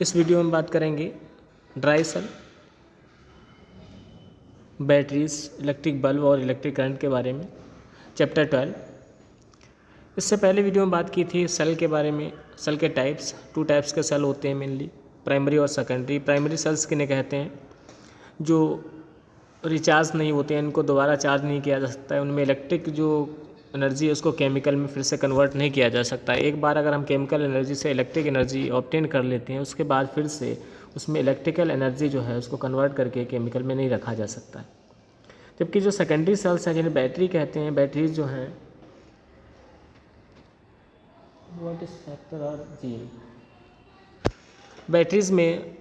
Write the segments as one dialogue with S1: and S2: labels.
S1: इस वीडियो में बात करेंगे dry cell, batteries, electric bulb और इलेक्ट्रिक करंट के बारे में। चैप्टर 12। इससे पहले वीडियो में बात की थी सेल के बारे में। सेल के टाइप्स, 2 टाइप्स के सेल होते हैं मेनली, प्राइमरी और सेकेंडरी। प्राइमरी सेल्स किन्हें कहते हैं? जो रिचार्ज नहीं होते हैं, इनको दोबारा चार्ज नहीं किया जा सकता है, उनमें इलेक्ट्रिक जो एनर्जी है उसको केमिकल में फिर से कन्वर्ट नहीं किया जा सकता है। एक बार अगर हम केमिकल एनर्जी से इलेक्ट्रिक एनर्जी ऑब्टेन कर लेते हैं, उसके बाद फिर से उसमें इलेक्ट्रिकल एनर्जी जो है उसको कन्वर्ट करके केमिकल में नहीं रखा जा सकता है। जबकि जो सेकेंडरी सेल्स हैं जिन्हें बैटरी कहते हैं, बैटरीज जो हैं व्हाट इज फैक्टर और जी, बैटरीज में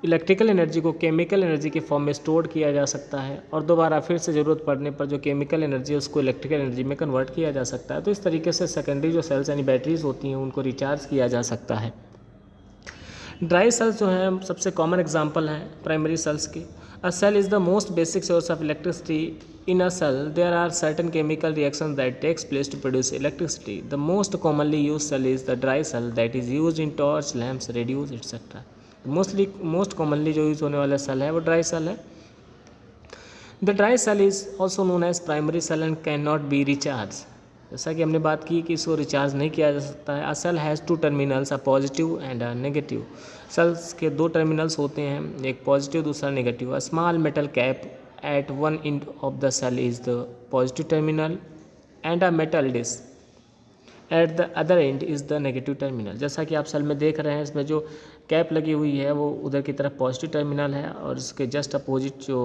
S1: इलेक्ट्रिकल एनर्जी को केमिकल एनर्जी के फॉर्म में स्टोर किया जा सकता है और दोबारा फिर से ज़रूरत पड़ने पर जो केमिकल एनर्जी है उसको इलेक्ट्रिकल एनर्जी में कन्वर्ट किया जा सकता है। तो इस तरीके से सेकेंडरी जो सेल्स यानी बैटरीज होती हैं उनको रिचार्ज किया जा सकता है। ड्राई सेल्स जो हैं सबसे कॉमन एग्जांपल हैं प्राइमरी सेल्स के। A cell is the most basic source of electricity. In a cell, there are certain chemical reactions that takes place to produce electricity. The most commonly used cell is the dry cell that is used in torch, lamps, radios, etc. Most commonly जो use होने वाला cell है वो dry cell है। The dry cell is also known as primary cell and cannot be recharged. जैसा कि हमने बात की कि इसको रिचार्ज नहीं किया जा सकता है। A cell has 2 terminals, a positive and a negative. Cells के 2 टर्मिनल्स होते हैं, एक पॉजिटिव दूसरा negative. A small metal cap at one end of the cell is the positive terminal and a metal disc at the other end is the negative terminal. जैसा कि आप cell में देख रहे हैं, इसमें जो कैप लगी हुई है वो उधर की तरफ पॉजिटिव टर्मिनल है और इसके जस्ट अपोजिट जो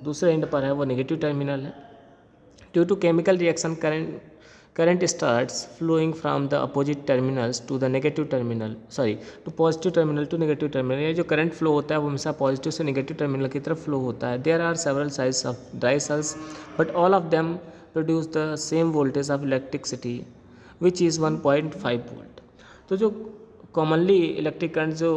S1: दूसरे एंड पर है वो नेगेटिव टर्मिनल है। Due to chemical reaction current starts flowing from the opposite terminals to the negative terminal, to positive terminal to negative terminal। ये जो करंट फ्लो होता है वो हमेशा पॉजिटिव से नेगेटिव टर्मिनल की तरफ फ्लो होता है। There are several size of dry cells but all of them produce the same voltage of electricity which is 1.5 volt. तो जो कॉमनली इलेक्ट्रिक करंट जो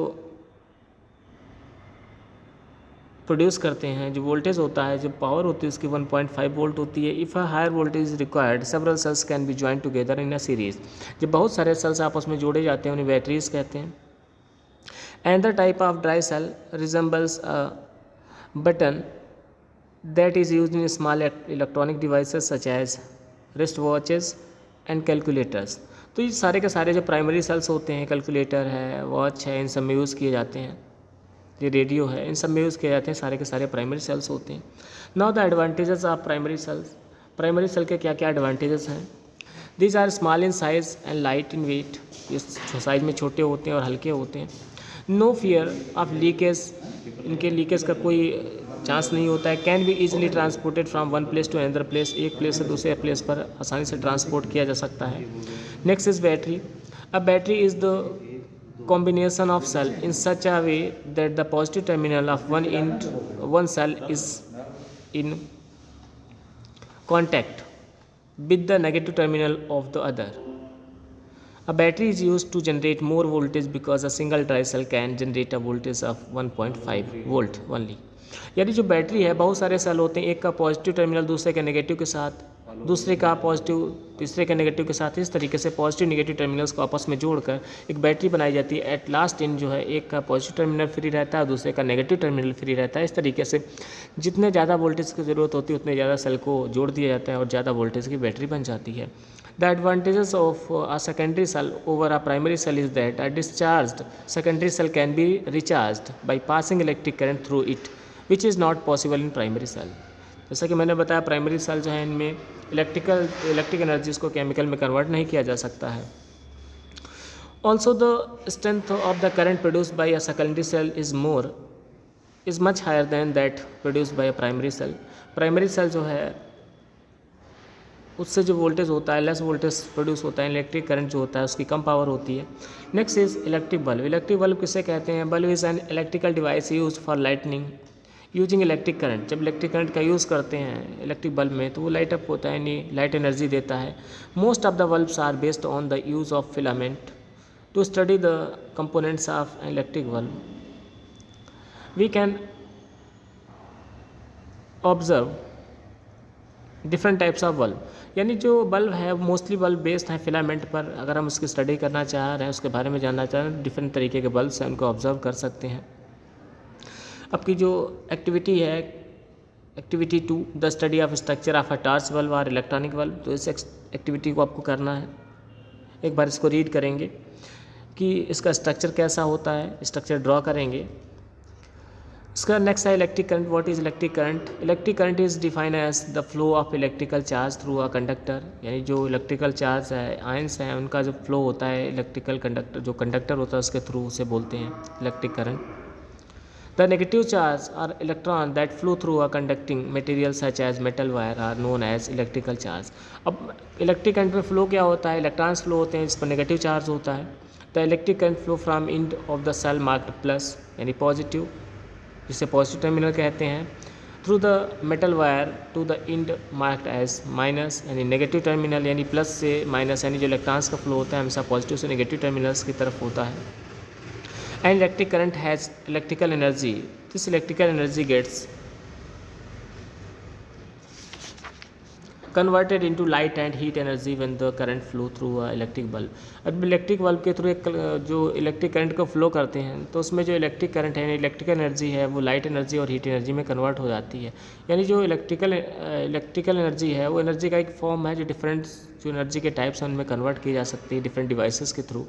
S1: प्रोड्यूस करते हैं, जो वोल्टेज होता है, जो पावर होती है उसकी 1.5 वोल्ट होती है। If a higher voltage is required several cells can be join together in a series. जब बहुत सारे सेल्स आपस में जोड़े जाते हैं उन्हें बैटरीज कहते हैं। And the type of dry cell resembles a button that is use in small electronic devices such as wrist watches and calculators. तो ये सारे के सारे जो प्राइमरी सेल्स होते हैं, कैलकुलेटर है, वॉच है, इन सब में यूज़ किए जाते हैं, ये रेडियो है, इन सब में यूज़ किए जाते हैं, सारे के सारे प्राइमरी सेल्स होते हैं। Now the advantages of primary cells. Primary cell के क्या क्या एडवांटेजेस हैं? These are small in size and light in weight. ये साइज में छोटे होते हैं और हल्के होते हैं। नो फियर ऑफ लीकेज, इनके लीकेज का कोई चांस नहीं होता है। Can be easily transported from one place to another place, एक प्लेस से दूसरे प्लेस पर आसानी से ट्रांसपोर्ट किया जा सकता है। Next is battery. A battery is the combination of cell in such a way that the positive terminal of one cell is in contact with the negative terminal of the other. A battery is used to generate more voltage because a single dry cell can generate a voltage of 1.5 volt only. यानी जो battery है, बहुत सारे cell होते हैं, एक का positive terminal दूसरे के नेगेटिव के साथ, दूसरे का पॉजिटिव तीसरे के नेगेटिव के साथ, इस तरीके से पॉजिटिव नेगेटिव टर्मिनल्स को आपस में जोड़कर एक बैटरी बनाई जाती है। एट लास्ट इन जो है एक का पॉजिटिव टर्मिनल फ्री रहता है, दूसरे का नेगेटिव टर्मिनल फ्री रहता है। इस तरीके से जितने ज़्यादा वोल्टेज की ज़रूरत होती है उतने ज़्यादा सेल को जोड़ दिया जाता है और ज़्यादा वोल्टेज की बैटरी बन जाती है। The advantages of a secondary cell over a primary cell is that a discharged secondary cell can be recharged by passing electric current through it which is not possible in primary cell. जैसा कि मैंने बताया, primary cell जो है इनमें electric energies को chemical में convert नहीं किया जा सकता है। Also the strength of the current produced by a secondary cell is much higher than that produced by a primary cell. Primary cell जो है उससे जो वोल्टेज होता है, लेस वोल्टेज प्रोड्यूस होता है, इलेक्ट्रिक करंट जो होता है उसकी कम पावर होती है। Next is electric bulb. Electric bulb किसे कहते हैं? Bulb is an electrical device use for lightning using electric current. जब इलेक्ट्रिक करंट का यूज़ करते हैं इलेक्ट्रिक बल्ब में तो वो लाइट अप होता है, यानी लाइट एनर्जी देता है। Most of the bulbs are based on the use of filament to study the components of an electric bulb we can observe different types of bulb, यानी जो बल्ब है mostly bulb based है filament पर। अगर हम उसकी study करना चाह रहे हैं, उसके बारे में जानना चाह रहे हैं, डिफरेंट तरीके के बल्ब्स हैं, उनको ऑब्जर्व कर सकते हैं। आपकी जो एक्टिविटी है, activity 2, the study of structure of a torch bulb और इलेक्ट्रॉनिक बल्ब। तो इस एक्टिविटी को आपको करना है, एक बार इसको रीड करेंगे कि इसका स्ट्रक्चर कैसा होता है, स्ट्रक्चर ड्रॉ करेंगे। इसका नेक्स्ट है electric current. What is electric current? Electric current is defined as the flow of electrical charge through a conductor, यानी जो इलेक्ट्रिकल चार्ज है, आयंस हैं, उनका जो फ्लो होता है इलेक्ट्रिकल कंडक्टर, जो कंडक्टर होता है उसके थ्रू उसे बोलते हैं electric current. The negative charge और electron that flow through a conducting material such as metal wire are known as electrical charge. अब इलेक्ट्रिक करंट में फ्लो क्या होता है? इलेक्ट्रॉन्स फ्लो होते हैं, इस पर नेगेटिव चार्ज होता है। The electric current flow from end of the cell marked plus, यानी पॉजिटिव, जिसे पॉजिटिव टर्मिनल कहते हैं, through the metal wire to the end marked as minus, यानी नेगेटिव टर्मिनल, यानी प्लस से माइनस, यानी जो इलेक्ट्रॉन्स का फ्लो होता है हमेशा पॉजिटिव से नेगेटिव टर्मिनल्स की तरफ होता है। And electric current has electrical energy, this electrical energy gets converted into light and heat energy when the current flow through a electric bulb. अब इलेक्ट्रिक बल्ब के थ्रू एक जो इलेक्ट्रिक करंट को फ्लो करते हैं, तो उसमें जो इलेक्ट्रिक करंट है, इलेक्ट्रिकल एनर्जी है, वो लाइट एनर्जी और हीट एनर्जी में कन्वर्ट हो जाती है। यानी जो इलेक्ट्रिकल एनर्जी है वो एनर्जी का एक फॉर्म है, जो डिफरेंट जो एनर्जी के टाइप्स हैं उनमें कन्वर्ट की जा सकती है डिफरेंट डिवाइसेस के थ्रू।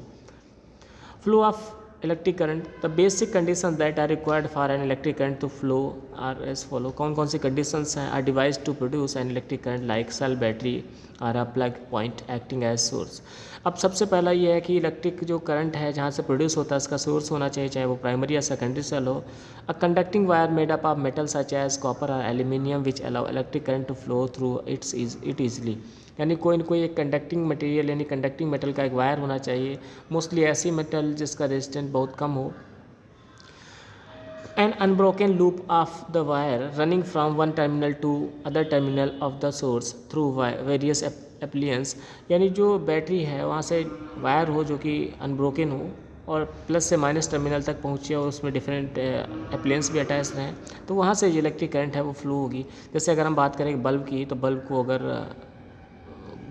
S1: Flow of electric current, the basic condition that are required for an electric current to flow are as follow. कौन कौन सी कंडीशंस हैं? Are device to produce an electric current like cell, battery और a plug point acting as source. अब सबसे पहला ये है कि इलेक्ट्रिक जो करंट है जहाँ से प्रोड्यूस होता है उसका सोर्स होना चाहिए, चाहे वो प्राइमरी या सेकेंडरी सेल हो। A conducting wire made up of metal such as copper और aluminium which allow electric current to flow through it easily, यानी कोई न कोई एक कंडक्टिंग मटेरियल यानी कंडक्टिंग मेटल का एक वायर होना चाहिए, मोस्टली ऐसी मेटल जिसका रेजिस्टेंस बहुत कम हो। An unbroken loop of the wire running from one terminal to other terminal of the source through various appliances, यानी जो बैटरी है वहाँ से वायर हो जो कि अनब्रोकन हो और प्लस से माइनस टर्मिनल तक पहुँचे और उसमें डिफरेंट एप्लियंस भी अटैच रहें, तो वहाँ से जो इलेक्ट्रिक करंट है वो फ्लो होगी। जैसे अगर हम बात करें बल्ब की, तो बल्ब को अगर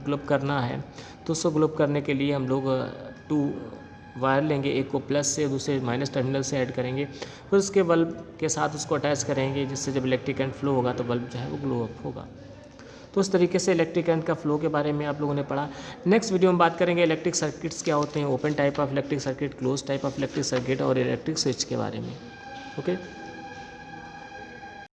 S1: ग्लोब करना है तो उसको ग्लोब करने के लिए हम लोग 2 वायर लेंगे, एक को प्लस से दूसरे माइनस टर्मिनल से ऐड करेंगे, फिर उसके बल्ब के साथ उसको अटैच करेंगे, जिससे जब इलेक्ट्रिक करंट फ्लो होगा तो बल्ब जो है वो ग्लो अप होगा। तो उस तरीके से इलेक्ट्रिक करंट का फ्लो के बारे में आप लोगों ने पढ़ा। नेक्स्ट वीडियो में बात करेंगे इलेक्ट्रिक सर्किट्स क्या होते हैं, open type of electric circuit, close type of electric circuit और इलेक्ट्रिक स्विच के बारे में। ओके।